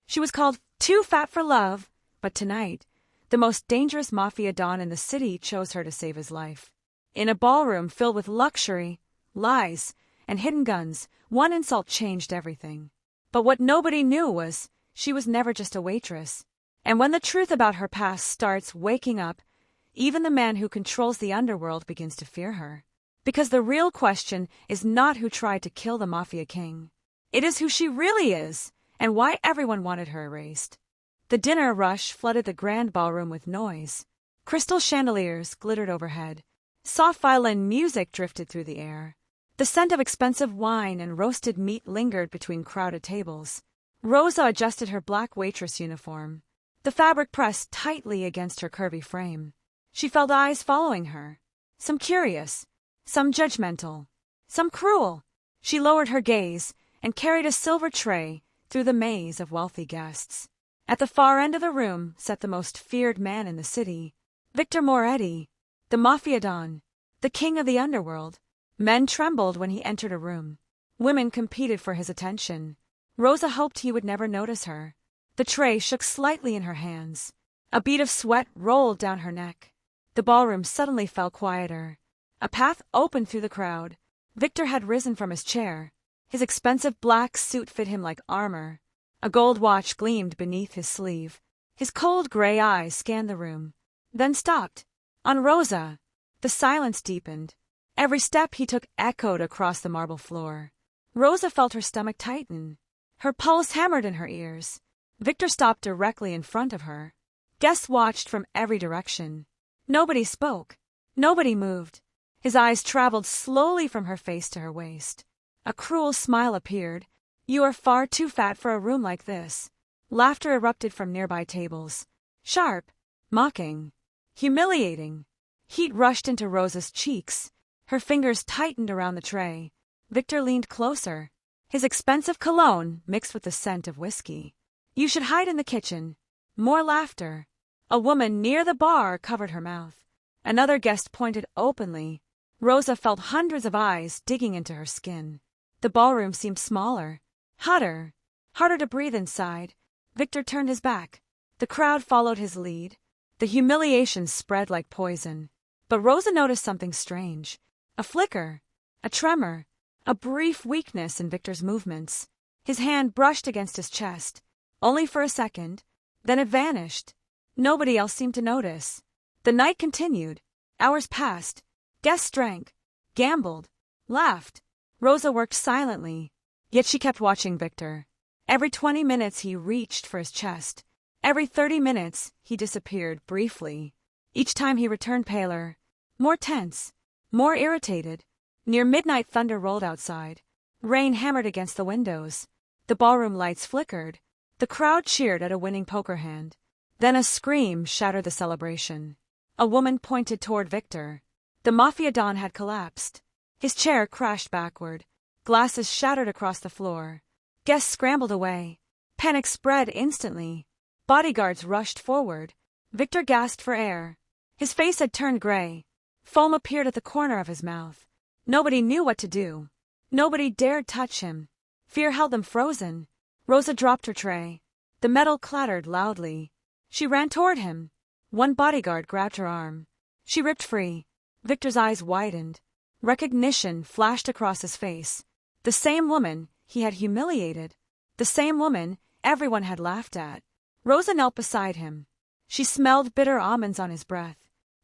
She was called Too Fat for Love, but tonight, the most dangerous Mafia Don in the city chose her to save his life. In a ballroom filled with luxury, lies, and hidden guns, one insult changed everything. But what nobody knew was, she was never just a waitress. And when the truth about her past starts waking up, even the man who controls the underworld begins to fear her. Because the real question is not who tried to kill the Mafia King. It is who she really is, and why everyone wanted her erased. The dinner rush flooded the grand ballroom with noise. Crystal chandeliers glittered overhead. Soft violin music drifted through the air. The scent of expensive wine and roasted meat lingered between crowded tables. Rosa adjusted her black waitress uniform. The fabric pressed tightly against her curvy frame. She felt eyes following her. Some curious, some judgmental, some cruel. She lowered her gaze and carried a silver tray through the maze of wealthy guests. At the far end of the room sat the most feared man in the city, Victor Moretti, the Mafia Don, the king of the underworld. Men trembled when he entered a room. Women competed for his attention. Rosa hoped he would never notice her. The tray shook slightly in her hands. A bead of sweat rolled down her neck. The ballroom suddenly fell quieter. A path opened through the crowd. Victor had risen from his chair. His expensive black suit fit him like armor. A gold watch gleamed beneath his sleeve. His cold gray eyes scanned the room, then stopped. On Rosa, the silence deepened. Every step he took echoed across the marble floor. Rosa felt her stomach tighten. Her pulse hammered in her ears. Victor stopped directly in front of her. Guests watched from every direction. Nobody spoke. Nobody moved. His eyes traveled slowly from her face to her waist. A cruel smile appeared. "You are far too fat for a room like this." Laughter erupted from nearby tables. Sharp, mocking, humiliating. Heat rushed into Rosa's cheeks. Her fingers tightened around the tray. Victor leaned closer. His expensive cologne mixed with the scent of whiskey. "You should hide in the kitchen." More laughter. A woman near the bar covered her mouth. Another guest pointed openly. Rosa felt hundreds of eyes digging into her skin. The ballroom seemed smaller, hotter, harder to breathe inside. Victor turned his back. The crowd followed his lead. The humiliation spread like poison. But Rosa noticed something strange. A flicker, a tremor, a brief weakness in Victor's movements. His hand brushed against his chest, only for a second, then it vanished. Nobody else seemed to notice. The night continued. Hours passed. Guests drank, gambled, laughed. Rosa worked silently, yet she kept watching Victor. Every 20 minutes he reached for his chest. Every 30 minutes he disappeared briefly. Each time he returned paler, more tense, more irritated. Near midnight, thunder rolled outside. Rain hammered against the windows. The ballroom lights flickered. The crowd cheered at a winning poker hand. Then a scream shattered the celebration. A woman pointed toward Victor. The Mafia Don had collapsed. His chair crashed backward. Glasses shattered across the floor. Guests scrambled away. Panic spread instantly. Bodyguards rushed forward. Victor gasped for air. His face had turned gray. Foam appeared at the corner of his mouth. Nobody knew what to do. Nobody dared touch him. Fear held them frozen. Rosa dropped her tray. The metal clattered loudly. She ran toward him. One bodyguard grabbed her arm. She ripped free. Victor's eyes widened. Recognition flashed across his face. The same woman he had humiliated. The same woman everyone had laughed at. Rosa knelt beside him. She smelled bitter almonds on his breath.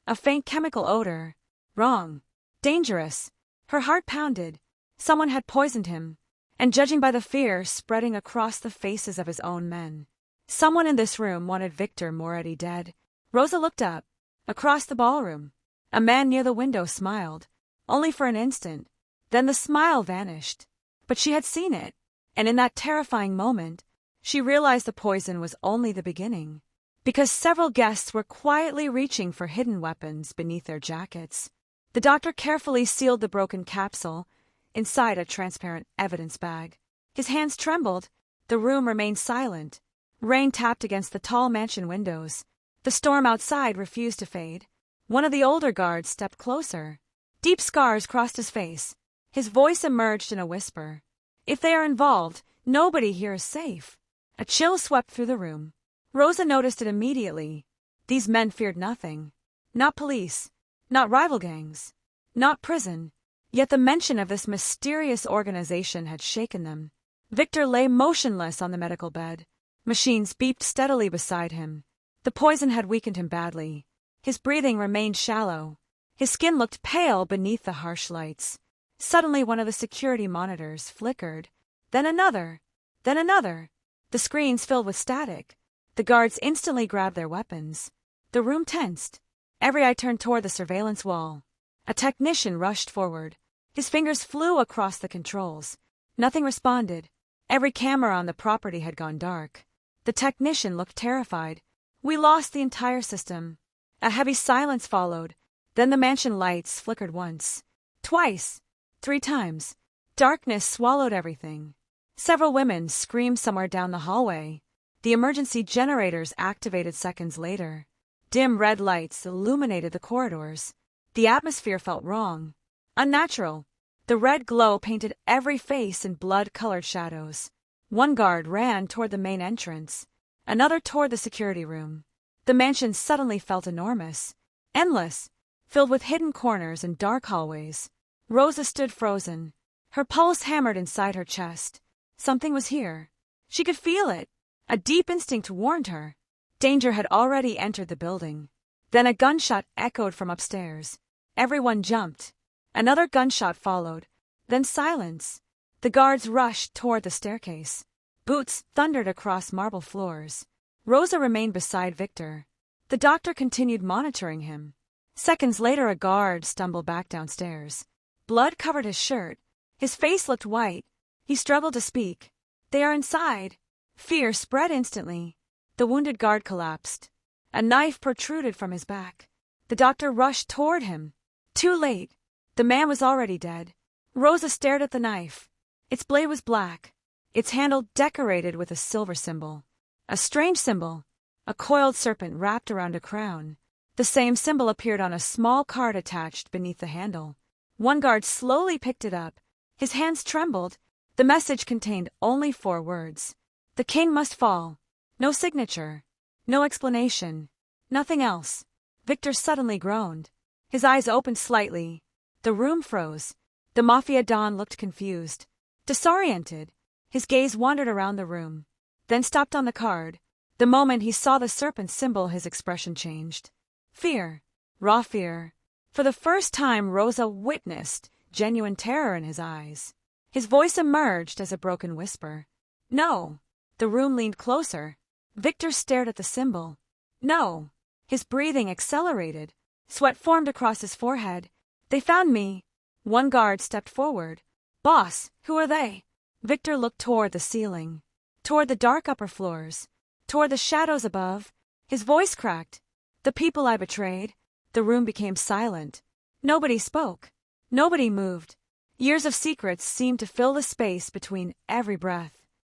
A faint chemical odor. Wrong. Dangerous. Her heart pounded. Someone had poisoned him. And judging by the fear spreading across the faces of his own men, someone in this room wanted Victor Moretti dead. Rosa looked up. Across the ballroom, a man near the window smiled. Only for an instant. Then the smile vanished. But she had seen it. And in that terrifying moment, she realized the poison was only the beginning. Because several guests were quietly reaching for hidden weapons beneath their jackets. The doctor carefully sealed the broken capsule inside a transparent evidence bag. His hands trembled. The room remained silent. Rain tapped against the tall mansion windows. The storm outside refused to fade. One of the older guards stepped closer. Deep scars crossed his face. His voice emerged in a whisper. "If they are involved, nobody here is safe." A chill swept through the room. Rosa noticed it immediately. These men feared nothing. Not police. Not rival gangs. Not prison. Yet the mention of this mysterious organization had shaken them. Victor lay motionless on the medical bed. Machines beeped steadily beside him. The poison had weakened him badly. His breathing remained shallow. His skin looked pale beneath the harsh lights. Suddenly one of the security monitors flickered. Then another. Then another. The screens filled with static. The guards instantly grabbed their weapons. The room tensed. Every eye turned toward the surveillance wall. A technician rushed forward. His fingers flew across the controls. Nothing responded. Every camera on the property had gone dark. The technician looked terrified. We lost the entire system. A heavy silence followed. Then the mansion lights flickered once. Twice. 3 times. Darkness swallowed everything. Several women screamed somewhere down the hallway. The emergency generators activated seconds later. Dim red lights illuminated the corridors. The atmosphere felt wrong. Unnatural. The red glow painted every face in blood-colored shadows. One guard ran toward the main entrance. Another toward the security room. The mansion suddenly felt enormous. Endless. Filled with hidden corners and dark hallways. Rosa stood frozen. Her pulse hammered inside her chest. Something was here. She could feel it. A deep instinct warned her. Danger had already entered the building. Then a gunshot echoed from upstairs. Everyone jumped. Another gunshot followed. Then silence. The guards rushed toward the staircase. Boots thundered across marble floors. Rosa remained beside Victor. The doctor continued monitoring him. Seconds later a guard stumbled back downstairs. Blood covered his shirt. His face looked white. He struggled to speak. They are inside. Fear spread instantly. The wounded guard collapsed. A knife protruded from his back. The doctor rushed toward him. Too late. The man was already dead. Rosa stared at the knife. Its blade was black. Its handle decorated with a silver symbol. A strange symbol. A coiled serpent wrapped around a crown. The same symbol appeared on a small card attached beneath the handle. One guard slowly picked it up. His hands trembled. The message contained only 4 words. The king must fall. No signature. No explanation. Nothing else. Victor suddenly groaned. His eyes opened slightly. The room froze. The Mafia Don looked confused. Disoriented. His gaze wandered around the room. Then stopped on the card. The moment he saw the serpent symbol, his expression changed. Fear. Raw fear. For the first time, Rosa witnessed genuine terror in his eyes. His voice emerged as a broken whisper. No. The room leaned closer. Victor stared at the symbol. No. His breathing accelerated. Sweat formed across his forehead. They found me. One guard stepped forward. Boss, who are they? Victor looked toward the ceiling. Toward the dark upper floors. Toward the shadows above. His voice cracked. The people I betrayed. The room became silent. Nobody spoke. Nobody moved. Years of secrets seemed to fill the space between every breath.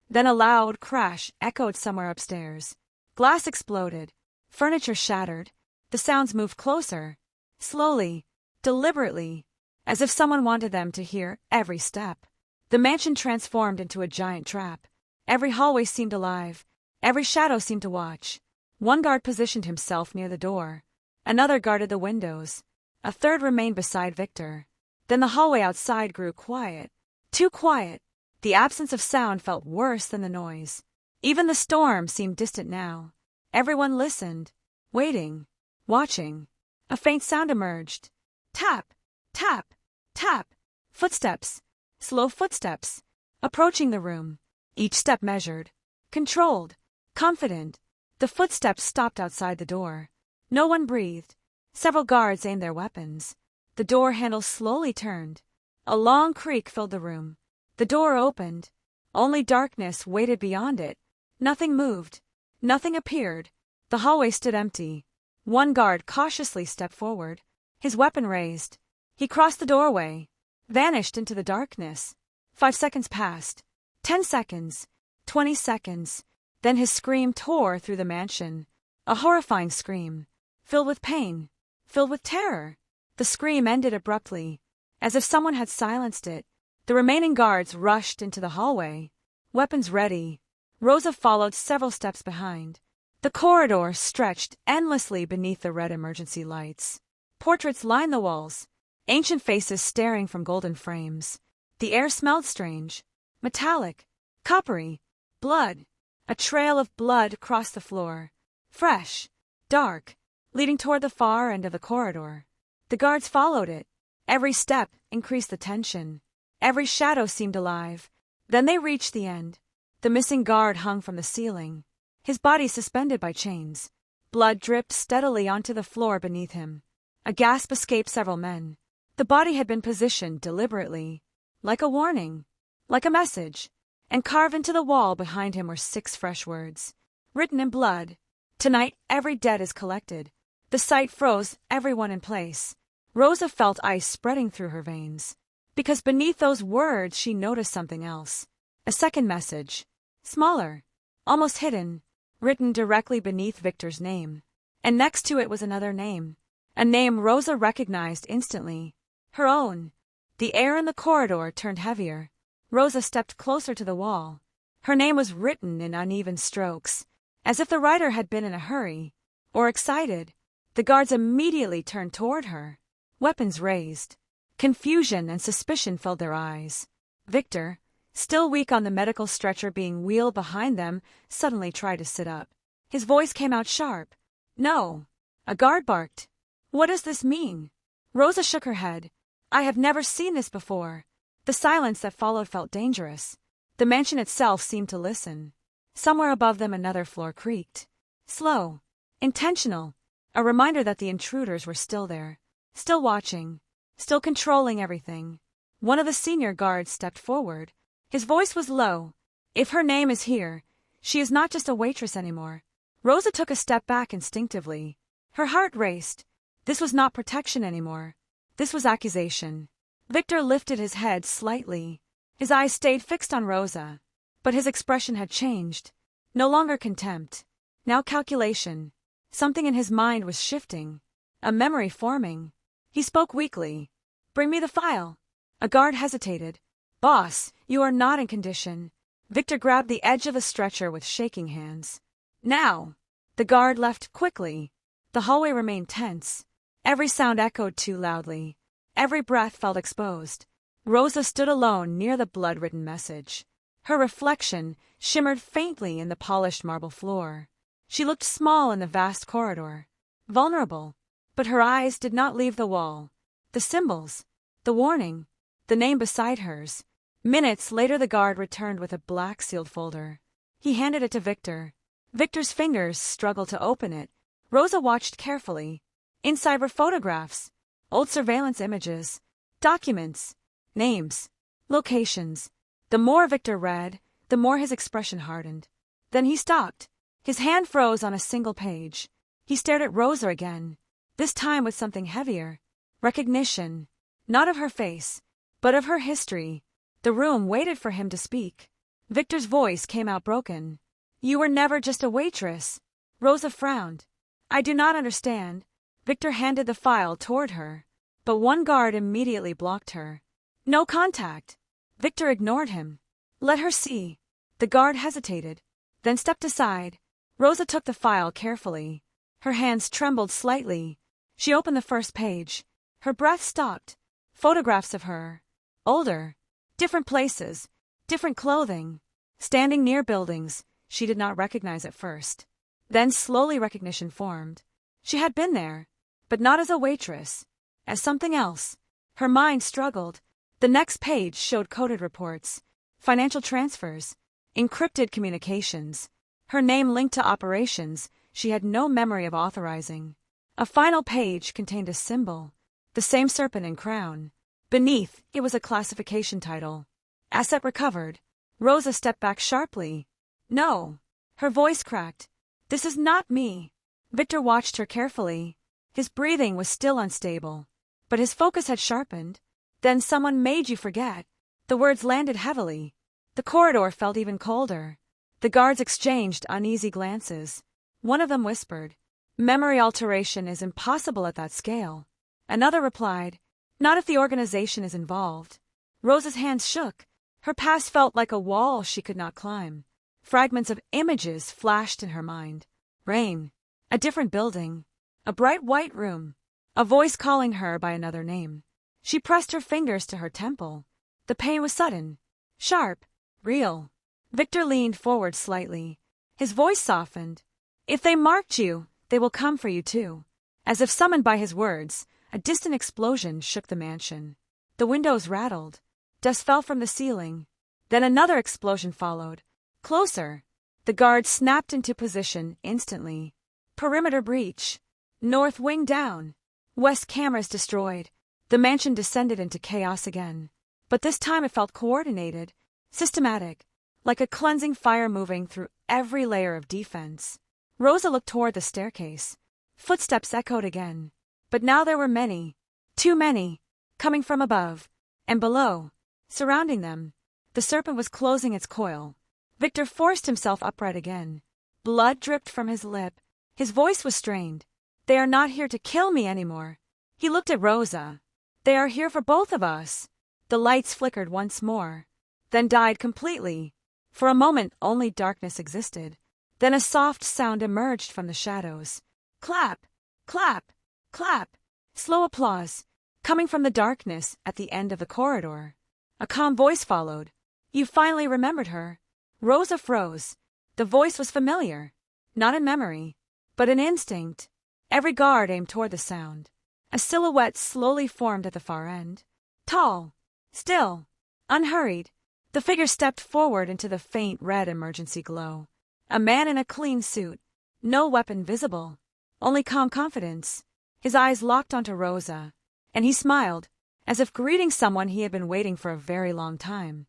Then a loud crash echoed somewhere upstairs. Glass exploded. Furniture shattered. The sounds moved closer. Slowly. Deliberately. As if someone wanted them to hear every step. The mansion transformed into a giant trap. Every hallway seemed alive. Every shadow seemed to watch. One guard positioned himself near the door. Another guarded the windows. A third remained beside Victor. Then the hallway outside grew quiet. Too quiet. The absence of sound felt worse than the noise. Even the storm seemed distant now. Everyone listened. Waiting. Watching. A faint sound emerged. Tap. Tap. Tap. Footsteps. Slow footsteps. Approaching the room. Each step measured. Controlled. Confident. The footsteps stopped outside the door. No one breathed. Several guards aimed their weapons. The door handle slowly turned. A long creak filled the room. The door opened. Only darkness waited beyond it. Nothing moved. Nothing appeared. The hallway stood empty. One guard cautiously stepped forward, his weapon raised. He crossed the doorway, vanished into the darkness. 5 seconds passed. 10 seconds. 20 seconds. Then his scream tore through the mansion. A horrifying scream. Filled with pain. Filled with terror. The scream ended abruptly, as if someone had silenced it. The remaining guards rushed into the hallway, weapons ready. Rosa followed several steps behind. The corridor stretched endlessly beneath the red emergency lights. Portraits lined the walls, ancient faces staring from golden frames. The air smelled strange, metallic, coppery, blood. A trail of blood crossed the floor, fresh, dark, leading toward the far end of the corridor. The guards followed it. Every step increased the tension. Every shadow seemed alive. Then they reached the end. The missing guard hung from the ceiling, his body suspended by chains. Blood dripped steadily onto the floor beneath him. A gasp escaped several men. The body had been positioned deliberately, like a warning, like a message, and carved into the wall behind him were 6 fresh words, written in blood. Tonight every dead is collected. The sight froze everyone in place. Rosa felt ice spreading through her veins, because beneath those words she noticed something else. A second message, smaller, almost hidden, written directly beneath Victor's name. And next to it was another name, a name Rosa recognized instantly. Her own. The air in the corridor turned heavier. Rosa stepped closer to the wall. Her name was written in uneven strokes, as if the writer had been in a hurry, or excited. The guards immediately turned toward her, weapons raised. Confusion and suspicion filled their eyes. Victor, still weak on the medical stretcher being wheeled behind them, suddenly tried to sit up. His voice came out sharp. "No." A guard barked. "What does this mean?" Rosa shook her head. "I have never seen this before." The silence that followed felt dangerous. The mansion itself seemed to listen. Somewhere above them another floor creaked. Slow. Intentional. A reminder that the intruders were still there. Still watching. Still controlling everything. One of the senior guards stepped forward. His voice was low. "If her name is here, she is not just a waitress anymore." Rosa took a step back instinctively. Her heart raced. This was not protection anymore. This was accusation. Victor lifted his head slightly. His eyes stayed fixed on Rosa. But his expression had changed. No longer contempt. Now calculation. Something in his mind was shifting. A memory forming. He spoke weakly. "Bring me the file." A guard hesitated. "Boss, you are not in condition." Victor grabbed the edge of the stretcher with shaking hands. "Now." The guard left quickly. The hallway remained tense. Every sound echoed too loudly. Every breath felt exposed. Rosa stood alone near the blood-written message. Her reflection shimmered faintly in the polished marble floor. She looked small in the vast corridor, vulnerable, but her eyes did not leave the wall. The symbols, the warning, the name beside hers. Minutes later the guard returned with a black sealed folder. He handed it to Victor. Victor's fingers struggled to open it. Rosa watched carefully. Inside were photographs, old surveillance images, documents, names, locations. The more Victor read, the more his expression hardened. Then he stopped. His hand froze on a single page. He stared at Rosa again, this time with something heavier. Recognition, not of her face, but of her history. The room waited for him to speak. Victor's voice came out broken. "You were never just a waitress." Rosa frowned. "I do not understand." Victor handed the file toward her, but one guard immediately blocked her. "No contact." Victor ignored him. "Let her see." The guard hesitated, then stepped aside. Rosa took the file carefully. Her hands trembled slightly. She opened the first page. Her breath stopped. Photographs of her. Older. Different places. Different clothing. Standing near buildings she did not recognize at first. Then slowly recognition formed. She had been there, but not as a waitress. As something else. Her mind struggled. The next page showed coded reports, financial transfers, encrypted communications. Her name linked to operations she had no memory of authorizing. A final page contained a symbol, the same serpent and crown. Beneath, it was a classification title. Asset recovered. Rosa stepped back sharply. "No." Her voice cracked. "This is not me." Victor watched her carefully. His breathing was still unstable, but his focus had sharpened. "Then someone made you forget." The words landed heavily. The corridor felt even colder. The guards exchanged uneasy glances. One of them whispered, "Memory alteration is impossible at that scale." Another replied, "Not if the organization is involved." Rosa's hands shook. Her past felt like a wall she could not climb. Fragments of images flashed in her mind. Rain. A different building. A bright white room. A voice calling her by another name. She pressed her fingers to her temple. The pain was sudden, sharp, real. Victor leaned forward slightly. His voice softened. If they marked you, they will come for you too. As if summoned by his words, a distant explosion shook the mansion. The windows rattled. Dust fell from the ceiling. Then another explosion followed. Closer. The guards snapped into position instantly. Perimeter breach. North wing down. West cameras destroyed. The mansion descended into chaos again. But this time it felt coordinated, systematic, like a cleansing fire moving through every layer of defense. Rosa looked toward the staircase. Footsteps echoed again. But now there were many, too many, coming from above and below, surrounding them. The serpent was closing its coil. Victor forced himself upright again. Blood dripped from his lip. His voice was strained. They are not here to kill me anymore. He looked at Rosa. They are here for both of us. The lights flickered once more, then died completely. For a moment only darkness existed. Then a soft sound emerged from the shadows. Clap, clap, clap. Slow applause, coming from the darkness at the end of the corridor. A calm voice followed. You finally remembered her. Rosa froze. The voice was familiar, not in memory, but in instinct. Every guard aimed toward the sound. A silhouette slowly formed at the far end. Tall, still, unhurried. The figure stepped forward into the faint red emergency glow. A man in a clean suit, no weapon visible, only calm confidence. His eyes locked onto Rosa, and he smiled, as if greeting someone he had been waiting for a very long time.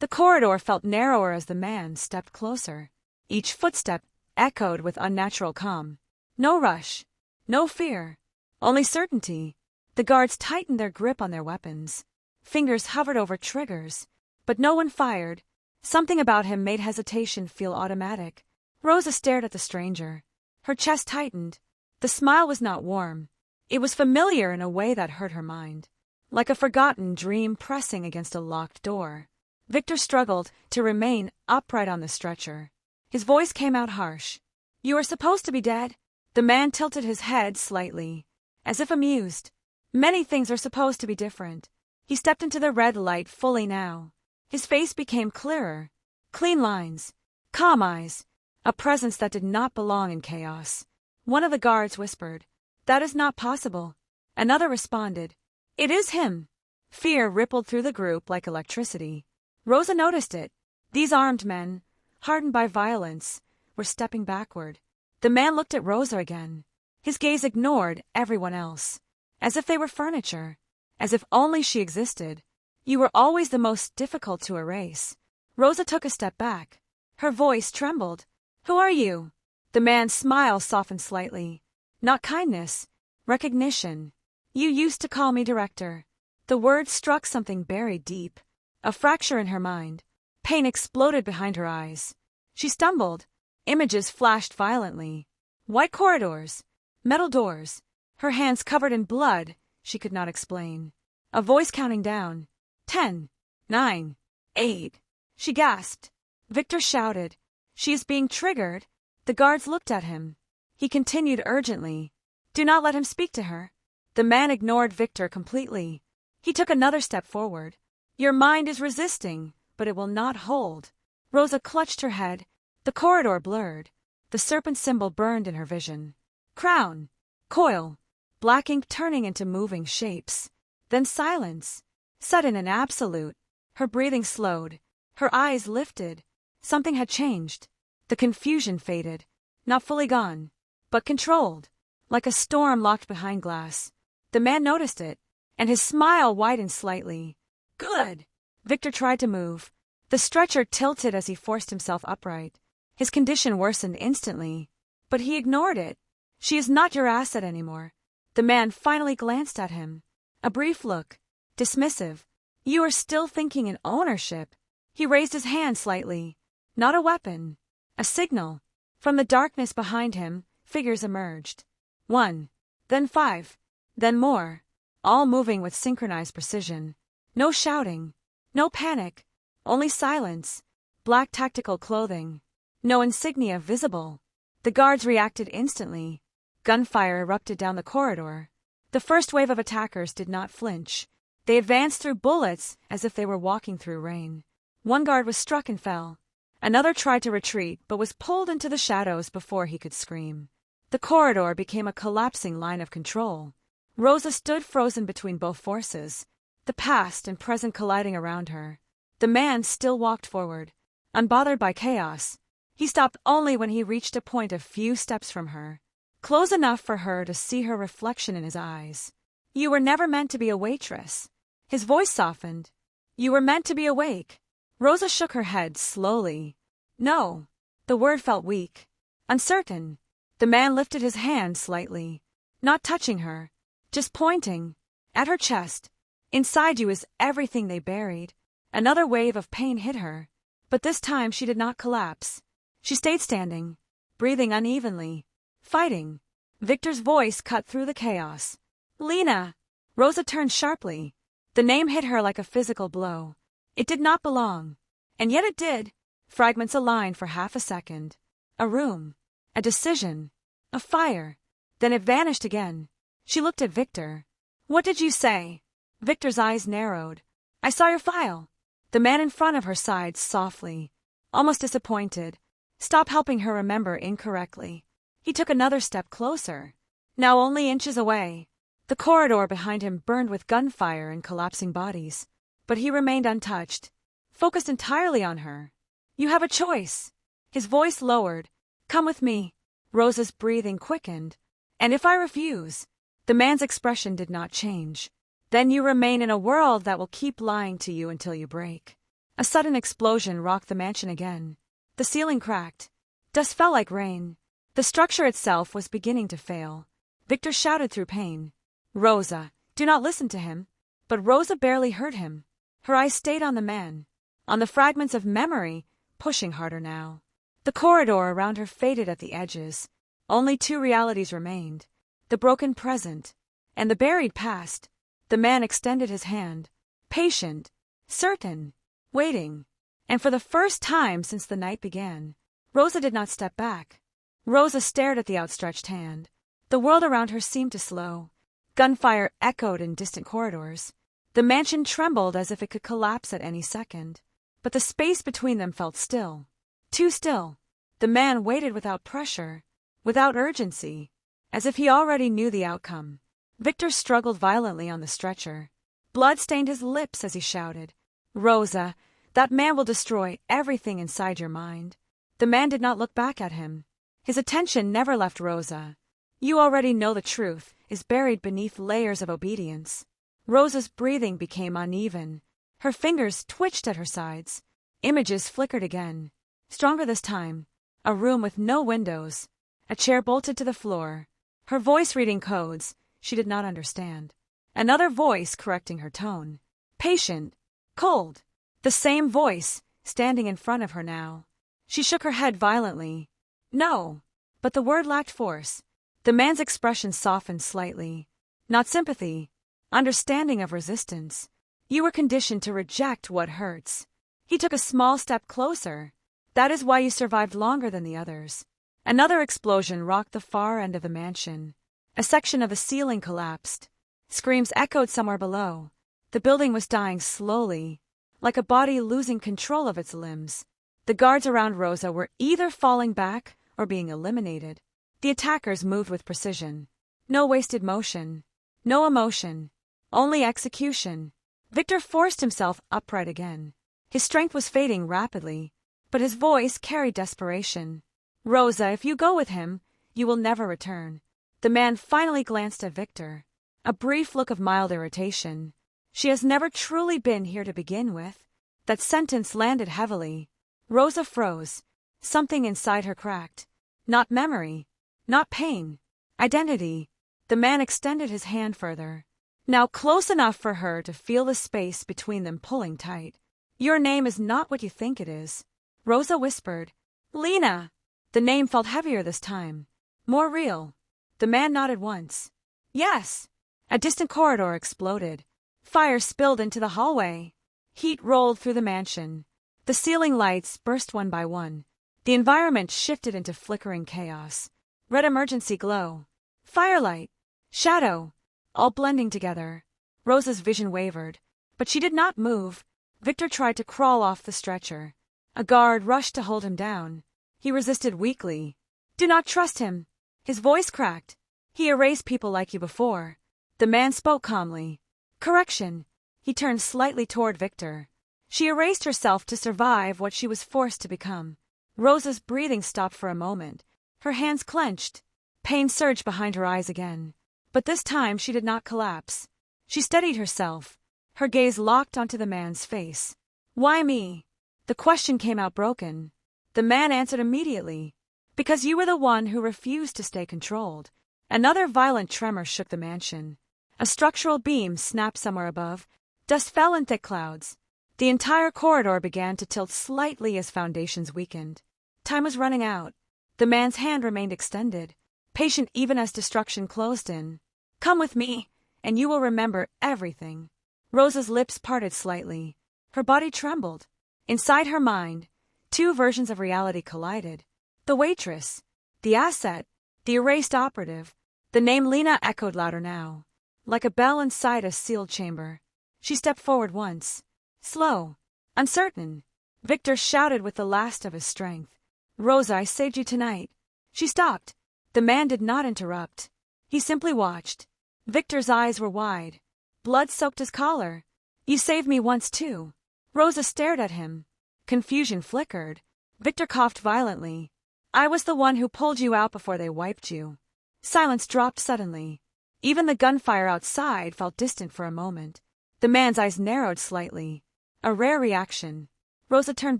The corridor felt narrower as the man stepped closer. Each footstep echoed with unnatural calm. No rush, no fear, only certainty. The guards tightened their grip on their weapons. Fingers hovered over triggers, but no one fired. Something about him made hesitation feel automatic. Rosa stared at the stranger. Her chest tightened. The smile was not warm. It was familiar in a way that hurt her mind, like a forgotten dream pressing against a locked door. Victor struggled to remain upright on the stretcher. His voice came out harsh. You are supposed to be dead. The man tilted his head slightly, as if amused. Many things are supposed to be different. He stepped into the red light fully now. His face became clearer. Clean lines, calm eyes, a presence that did not belong in chaos. One of the guards whispered, That is not possible. Another responded, It is him. Fear rippled through the group like electricity. Rosa noticed it. These armed men, hardened by violence, were stepping backward. The man looked at Rosa again. His gaze ignored everyone else, as if they were furniture, as if only she existed. You were always the most difficult to erase. Rosa took a step back. Her voice trembled. Who are you? The man's smile softened slightly. Not kindness, recognition. You used to call me director. The word struck something buried deep. A fracture in her mind. Pain exploded behind her eyes. She stumbled. Images flashed violently. White corridors, metal doors. Her hands covered in blood, she could not explain. A voice counting down. 10, 9, 8. She gasped. Victor shouted, She is being triggered. The guards looked at him. He continued urgently, Do not let him speak to her. The man ignored Victor completely. He took another step forward. Your mind is resisting, but it will not hold. Rosa clutched her head. The corridor blurred. The serpent symbol burned in her vision. Crown, coil, black ink turning into moving shapes. Then silence, sudden and absolute. Her breathing slowed. Her eyes lifted. Something had changed. The confusion faded. Not fully gone, but controlled, like a storm locked behind glass. The man noticed it, and his smile widened slightly. Good. Victor tried to move. The stretcher tilted as he forced himself upright. His condition worsened instantly, but he ignored it. She is not your asset anymore. The man finally glanced at him. A brief look, dismissive. You are still thinking in ownership. He raised his hand slightly. Not a weapon. A signal. From the darkness behind him, figures emerged. 1, then 5, then more, all moving with synchronized precision. No shouting, no panic, only silence. Black tactical clothing, No insignia visible. The guards reacted instantly. Gunfire erupted down the corridor. The first wave of attackers did not flinch. They advanced through bullets as if they were walking through rain. One guard was struck and fell. Another tried to retreat but was pulled into the shadows before he could scream. The corridor became a collapsing line of control. Rosa stood frozen between both forces, the past and present colliding around her. The man still walked forward, unbothered by chaos. He stopped only when he reached a point a few steps from her, close enough for her to see her reflection in his eyes. "You were never meant to be a waitress." His voice softened. "You were meant to be awake." Rosa shook her head slowly. "No." The word felt weak, uncertain. The man lifted his hand slightly, not touching her, just pointing at her chest. "Inside you is everything they buried." Another wave of pain hit her, but this time she did not collapse. She stayed standing, breathing unevenly, fighting. Victor's voice cut through the chaos. "Lena!" Rosa turned sharply. The name hit her like a physical blow. It did not belong. And yet it did. Fragments aligned for half a second. A room. A decision. A fire. Then it vanished again. She looked at Victor. "What did you say?" Victor's eyes narrowed. "I saw your file." The man in front of her sighed softly, almost disappointed. Stop helping her remember incorrectly. He took another step closer, now only inches away. The corridor behind him burned with gunfire and collapsing bodies, but he remained untouched, focused entirely on her. "You have a choice." His voice lowered. "Come with me." Rosa's breathing quickened. "And if I refuse?" The man's expression did not change. "Then you remain in a world that will keep lying to you until you break." A sudden explosion rocked the mansion again. The ceiling cracked. Dust fell like rain. The structure itself was beginning to fail. Victor shouted through pain. "Rosa, do not listen to him." But Rosa barely heard him. Her eyes stayed on the man, on the fragments of memory, pushing harder now. The corridor around her faded at the edges. Only two realities remained, the broken present and the buried past. The man extended his hand, patient, certain, waiting. And for the first time since the night began, Rosa did not step back. Rosa stared at the outstretched hand. The world around her seemed to slow. Gunfire echoed in distant corridors. The mansion trembled as if it could collapse at any second. But the space between them felt still. Too still. The man waited without pressure, without urgency, as if he already knew the outcome. Victor struggled violently on the stretcher. Blood stained his lips as he shouted, "Rosa, that man will destroy everything inside your mind." The man did not look back at him. His attention never left Rosa. "You already know the truth is buried beneath layers of obedience." Rosa's breathing became uneven. Her fingers twitched at her sides. Images flickered again, stronger this time. A room with no windows, a chair bolted to the floor, her voice reading codes she did not understand. Another voice correcting her tone. Patient, cold. The same voice, standing in front of her now. She shook her head violently. "No." But the word lacked force. The man's expression softened slightly. Not sympathy, understanding of resistance. "You were conditioned to reject what hurts." He took a small step closer. "That is why you survived longer than the others." Another explosion rocked the far end of the mansion. A section of the ceiling collapsed. Screams echoed somewhere below. The building was dying slowly, like a body losing control of its limbs. The guards around Rosa were either falling back or being eliminated. The attackers moved with precision. No wasted motion. No emotion. Only execution. Victor forced himself upright again. His strength was fading rapidly, but his voice carried desperation. "Rosa, if you go with him, you will never return." The man finally glanced at Victor. A brief look of mild irritation. "She has never truly been here to begin with." That sentence landed heavily. Rosa froze. Something inside her cracked. Not memory. Not pain. Identity. The man extended his hand further, now close enough for her to feel the space between them pulling tight. "Your name is not what you think it is." Rosa whispered. "Lena." The name felt heavier this time. More real. The man nodded once. "Yes." A distant corridor exploded. Fire spilled into the hallway. Heat rolled through the mansion. The ceiling lights burst one by one. The environment shifted into flickering chaos. Red emergency glow. Firelight. Shadow. All blending together. Rosa's vision wavered, but she did not move. Victor tried to crawl off the stretcher. A guard rushed to hold him down. He resisted weakly. Do not trust him. His voice cracked. He erased people like you before. The man spoke calmly. Correction. He turned slightly toward Victor. She erased herself to survive what she was forced to become. Rosa's breathing stopped for a moment. Her hands clenched. Pain surged behind her eyes again. But this time she did not collapse. She steadied herself. Her gaze locked onto the man's face. Why me? The question came out broken. The man answered immediately. Because you were the one who refused to stay controlled. Another violent tremor shook the mansion. A structural beam snapped somewhere above. Dust fell in thick clouds. The entire corridor began to tilt slightly as foundations weakened. Time was running out. The man's hand remained extended, patient even as destruction closed in. Come with me, and you will remember everything. Rosa's lips parted slightly. Her body trembled. Inside her mind, two versions of reality collided. The waitress, the asset, the erased operative. The name Lena echoed louder now. Like a bell inside a sealed chamber. She stepped forward once. Slow. Uncertain. Victor shouted with the last of his strength. Rosa, I saved you tonight. She stopped. The man did not interrupt. He simply watched. Victor's eyes were wide. Blood soaked his collar. You saved me once too. Rosa stared at him. Confusion flickered. Victor coughed violently. I was the one who pulled you out before they wiped you. Silence dropped suddenly. Even the gunfire outside felt distant for a moment. The man's eyes narrowed slightly. A rare reaction. Rosa turned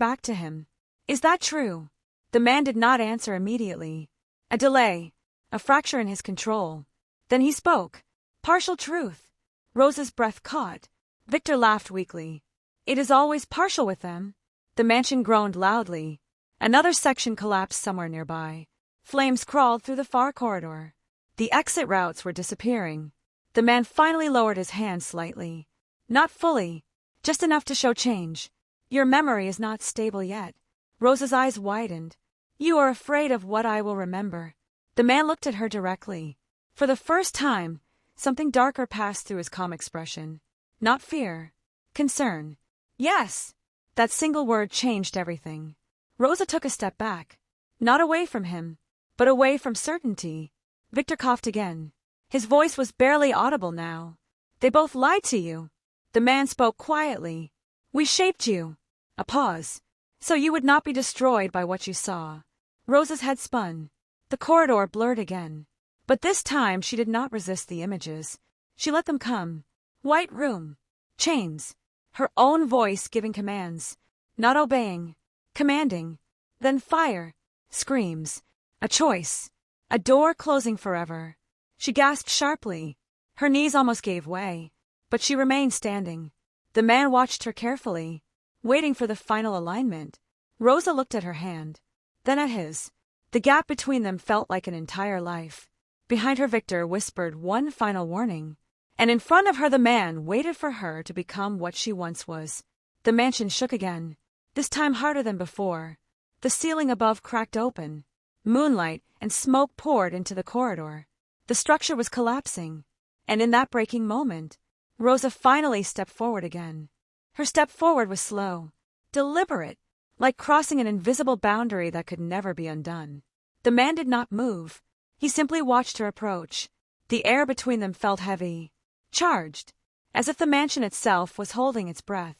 back to him. Is that true? The man did not answer immediately. A delay. A fracture in his control. Then he spoke. Partial truth. Rosa's breath caught. Victor laughed weakly. It is always partial with them. The mansion groaned loudly. Another section collapsed somewhere nearby. Flames crawled through the far corridor. The exit routes were disappearing. The man finally lowered his hand slightly. Not fully. Just enough to show change. Your memory is not stable yet. Rosa's eyes widened. You are afraid of what I will remember. The man looked at her directly. For the first time, something darker passed through his calm expression. Not fear. Concern. Yes. That single word changed everything. Rosa took a step back. Not away from him, but away from certainty. Victor coughed again. His voice was barely audible now. They both lied to you. The man spoke quietly. We shaped you. A pause. So you would not be destroyed by what you saw. Rosa's head spun. The corridor blurred again. But this time she did not resist the images. She let them come. White room. Chains. Her own voice giving commands. Not obeying. Commanding. Then fire. Screams. A choice. A door closing forever. She gasped sharply. Her knees almost gave way. But she remained standing. The man watched her carefully, waiting for the final alignment. Rosa looked at her hand. Then at his. The gap between them felt like an entire life. Behind her Victor whispered one final warning. And in front of her the man waited for her to become what she once was. The mansion shook again. This time harder than before. The ceiling above cracked open. Moonlight and smoke poured into the corridor. The structure was collapsing. And in that breaking moment, Rosa finally stepped forward again. Her step forward was slow, deliberate, like crossing an invisible boundary that could never be undone. The man did not move. He simply watched her approach. The air between them felt heavy, charged, as if the mansion itself was holding its breath.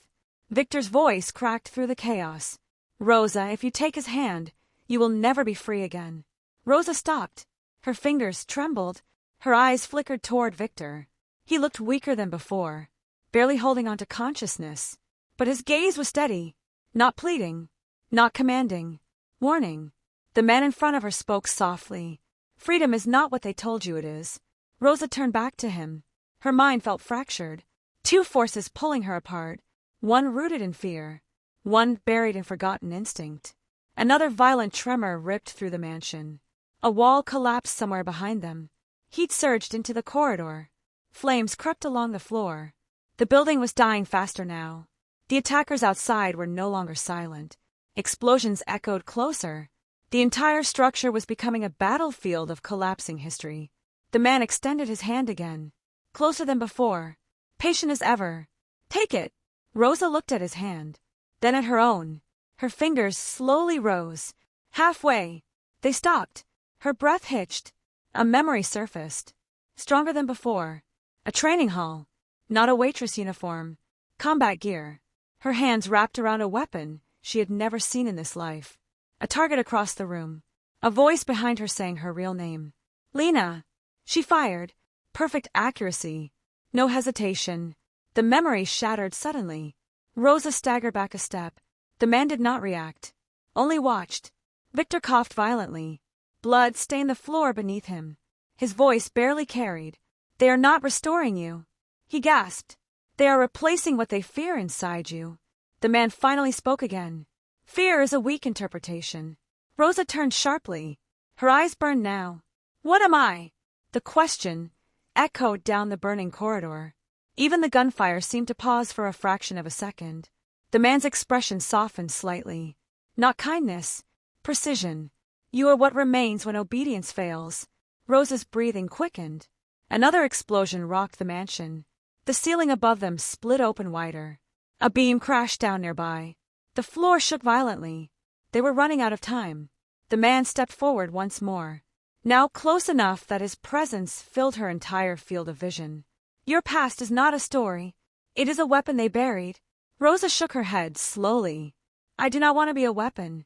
Victor's voice cracked through the chaos. Rosa, if you take his hand, you will never be free again. Rosa stopped. Her fingers trembled. Her eyes flickered toward Victor. He looked weaker than before, barely holding on to consciousness. But his gaze was steady, not pleading, not commanding, warning. The man in front of her spoke softly. Freedom is not what they told you it is. Rosa turned back to him. Her mind felt fractured. Two forces pulling her apart. One rooted in fear. One buried in forgotten instinct. Another violent tremor ripped through the mansion. A wall collapsed somewhere behind them. Heat surged into the corridor. Flames crept along the floor. The building was dying faster now. The attackers outside were no longer silent. Explosions echoed closer. The entire structure was becoming a battlefield of collapsing history. The man extended his hand again, closer than before, patient as ever. Take it. Rosa looked at his hand, then at her own. Her fingers slowly rose. Halfway, they stopped. Her breath hitched. A memory surfaced. Stronger than before. A training hall. Not a waitress uniform. Combat gear. Her hands wrapped around a weapon she had never seen in this life. A target across the room. A voice behind her saying her real name. Lena. She fired. Perfect accuracy. No hesitation. The memory shattered suddenly. Rosa staggered back a step. The man did not react. Only watched. Victor coughed violently. Blood stained the floor beneath him. His voice barely carried. They are not restoring you. He gasped. They are replacing what they fear inside you. The man finally spoke again. Fear is a weak interpretation. Rosa turned sharply. Her eyes burned now. What am I? The question echoed down the burning corridor. Even the gunfire seemed to pause for a fraction of a second. The man's expression softened slightly. Not kindness. Precision. You are what remains when obedience fails. Rosa's breathing quickened. Another explosion rocked the mansion. The ceiling above them split open wider. A beam crashed down nearby. The floor shook violently. They were running out of time. The man stepped forward once more, now close enough that his presence filled her entire field of vision. Your past is not a story. It is a weapon they buried. Rosa shook her head slowly. I do not want to be a weapon.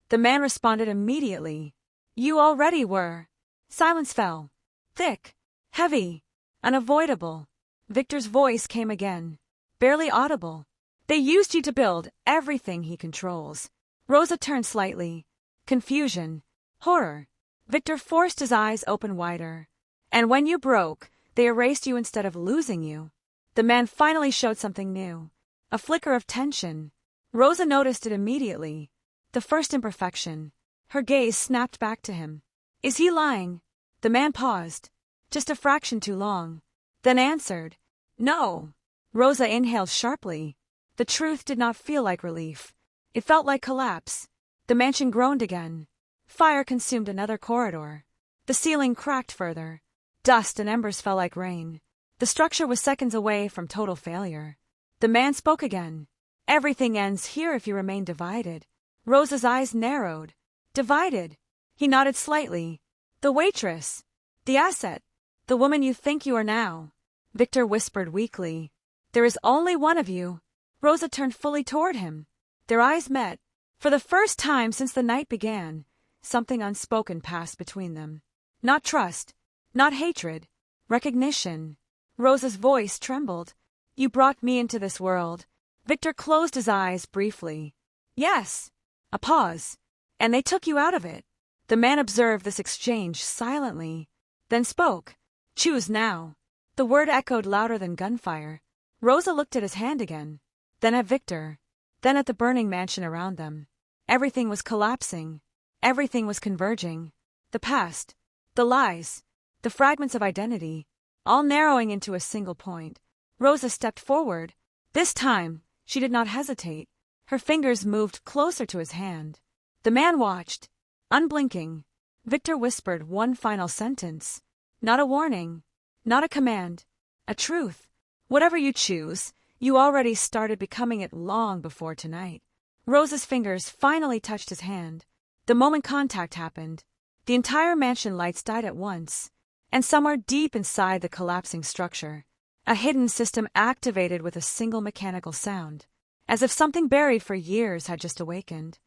The man responded immediately. You already were. Silence fell. Thick. Heavy. Unavoidable. Victor's voice came again. Barely audible. They used you to build everything he controls. Rosa turned slightly. Confusion. Horror. Victor forced his eyes open wider. And when you broke, they erased you instead of losing you. The man finally showed something new. A flicker of tension. Rosa noticed it immediately. The first imperfection. Her gaze snapped back to him. Is he lying? The man paused. Just a fraction too long. Then answered. No. Rosa inhaled sharply. The truth did not feel like relief. It felt like collapse. The mansion groaned again. Fire consumed another corridor. The ceiling cracked further. Dust and embers fell like rain. The structure was seconds away from total failure. The man spoke again. Everything ends here if you remain divided. Rosa's eyes narrowed. Divided. He nodded slightly. The waitress. The asset. The woman you think you are now. Victor whispered weakly. There is only one of you. Rosa turned fully toward him. Their eyes met. For the first time since the night began, something unspoken passed between them. Not trust. Not hatred. Recognition. Rosa's voice trembled. You brought me into this world. Victor closed his eyes briefly. Yes. A pause. And they took you out of it. The man observed this exchange silently, then spoke. Choose now. The word echoed louder than gunfire. Rosa looked at his hand again, then at Victor, then at the burning mansion around them. Everything was collapsing. Everything was converging. The past, the lies, the fragments of identity, all narrowing into a single point. Rosa stepped forward. This time, she did not hesitate. Her fingers moved closer to his hand. The man watched, unblinking. Victor whispered one final sentence. Not a warning. Not a command. A truth. Whatever you choose, you already started becoming it long before tonight. Rosa's fingers finally touched his hand. The moment contact happened, the entire mansion lights died at once. And somewhere deep inside the collapsing structure, a hidden system activated with a single mechanical sound, as if something buried for years had just awakened.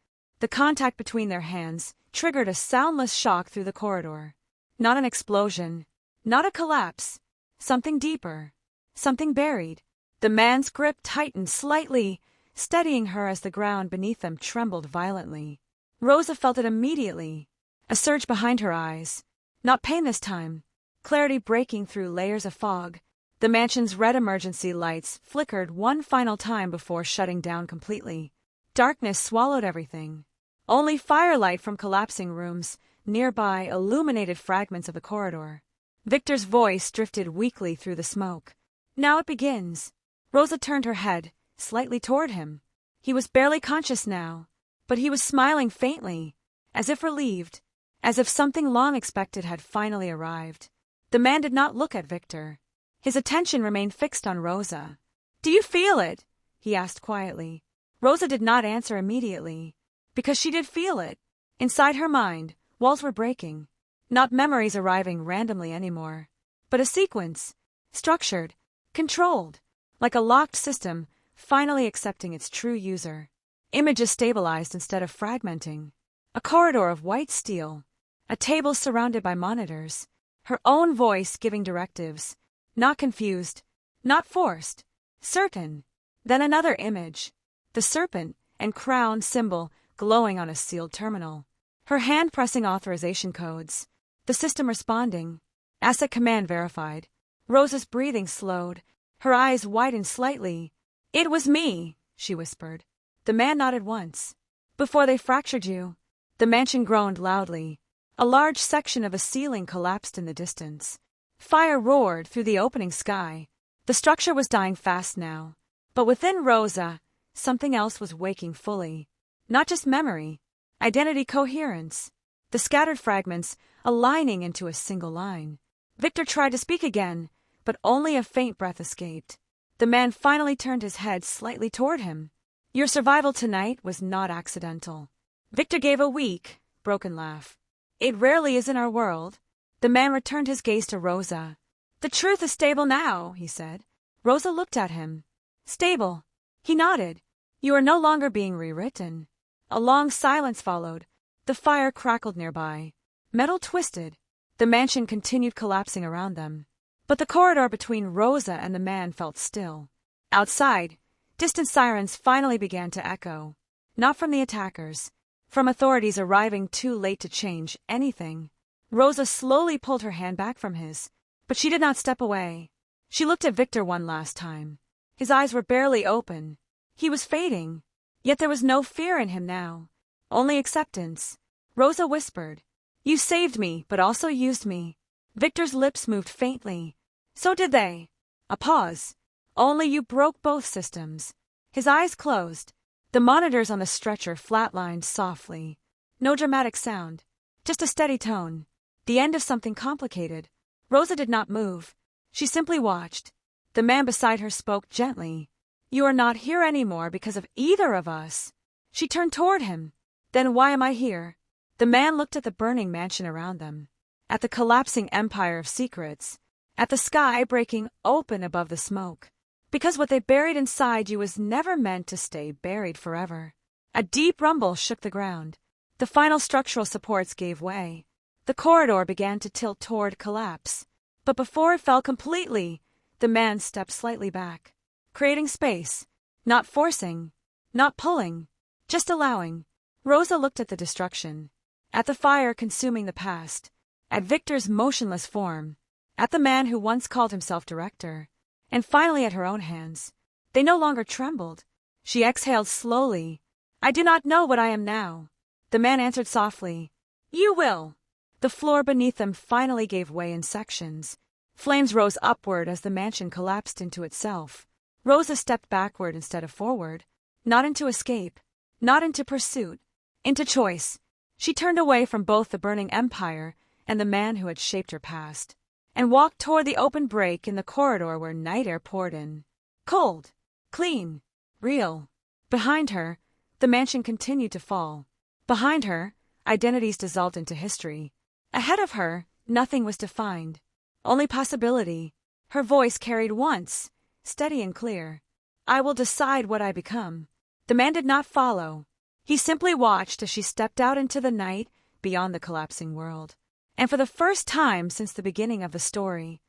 The contact between their hands triggered a soundless shock through the corridor. Not an explosion, not a collapse, something deeper, something buried. The man's grip tightened slightly, steadying her as the ground beneath them trembled violently. Rosa felt it immediately, a surge behind her eyes. Not pain this time, clarity breaking through layers of fog. The mansion's red emergency lights flickered one final time before shutting down completely. Darkness swallowed everything. Only firelight from collapsing rooms nearby illuminated fragments of the corridor. Victor's voice drifted weakly through the smoke. Now it begins. Rosa turned her head, slightly toward him. He was barely conscious now, but he was smiling faintly, as if relieved, as if something long expected had finally arrived. The man did not look at Victor. His attention remained fixed on Rosa. "Do you feel it?" he asked quietly. Rosa did not answer immediately, because she did feel it. Inside her mind, walls were breaking. Not memories arriving randomly anymore, but a sequence, structured, controlled, like a locked system finally accepting its true user. Images stabilized instead of fragmenting. A corridor of white steel, a table surrounded by monitors, her own voice giving directives, not confused, not forced, certain. Then another image, the serpent and crown symbol glowing on a sealed terminal. Her hand pressing authorization codes, the system responding. Asset command verified. Rosa's breathing slowed, her eyes widened slightly. "It was me," she whispered. The man nodded once. "Before they fractured you." The mansion groaned loudly. A large section of a ceiling collapsed in the distance. Fire roared through the opening sky. The structure was dying fast now. But within Rosa, something else was waking fully. Not just memory, identity coherence. The scattered fragments aligning into a single line. Victor tried to speak again, but only a faint breath escaped. The man finally turned his head slightly toward him. "Your survival tonight was not accidental." Victor gave a weak, broken laugh. "It rarely is in our world." The man returned his gaze to Rosa. "The truth is stable now," he said. Rosa looked at him. "Stable." He nodded. "You are no longer being rewritten." A long silence followed. The fire crackled nearby. Metal twisted. The mansion continued collapsing around them. But the corridor between Rosa and the man felt still. Outside, distant sirens finally began to echo. Not from the attackers. From authorities arriving too late to change anything. Rosa slowly pulled her hand back from his, but she did not step away. She looked at Victor one last time. His eyes were barely open. He was fading. Yet there was no fear in him now. Only acceptance. Rosa whispered, "You saved me, but also used me." Victor's lips moved faintly. "So did they." A pause. "Only you broke both systems." His eyes closed. The monitors on the stretcher flatlined softly. No dramatic sound. Just a steady tone. The end of something complicated. Rosa did not move. She simply watched. The man beside her spoke gently. "You are not here anymore because of either of us." She turned toward him. "Then why am I here?" The man looked at the burning mansion around them. At the collapsing empire of secrets. At the sky breaking open above the smoke. "Because what they buried inside you was never meant to stay buried forever." A deep rumble shook the ground. The final structural supports gave way. The corridor began to tilt toward collapse. But before it fell completely, the man stepped slightly back, creating space, not forcing, not pulling, just allowing. Rosa looked at the destruction, at the fire consuming the past, at Victor's motionless form, at the man who once called himself director, and finally at her own hands. They no longer trembled. She exhaled slowly. "I do not know what I am now." The man answered softly, "You will." The floor beneath them finally gave way in sections. Flames rose upward as the mansion collapsed into itself. Rosa stepped backward instead of forward. Not into escape, not into pursuit, into choice. She turned away from both the burning empire and the man who had shaped her past, and walked toward the open break in the corridor where night air poured in. Cold, clean, real. Behind her, the mansion continued to fall. Behind her, identities dissolved into history. Ahead of her, nothing was defined. Only possibility. Her voice carried once, steady and clear. "I will decide what I become." The man did not follow. He simply watched as she stepped out into the night beyond the collapsing world. And for the first time since the beginning of the story,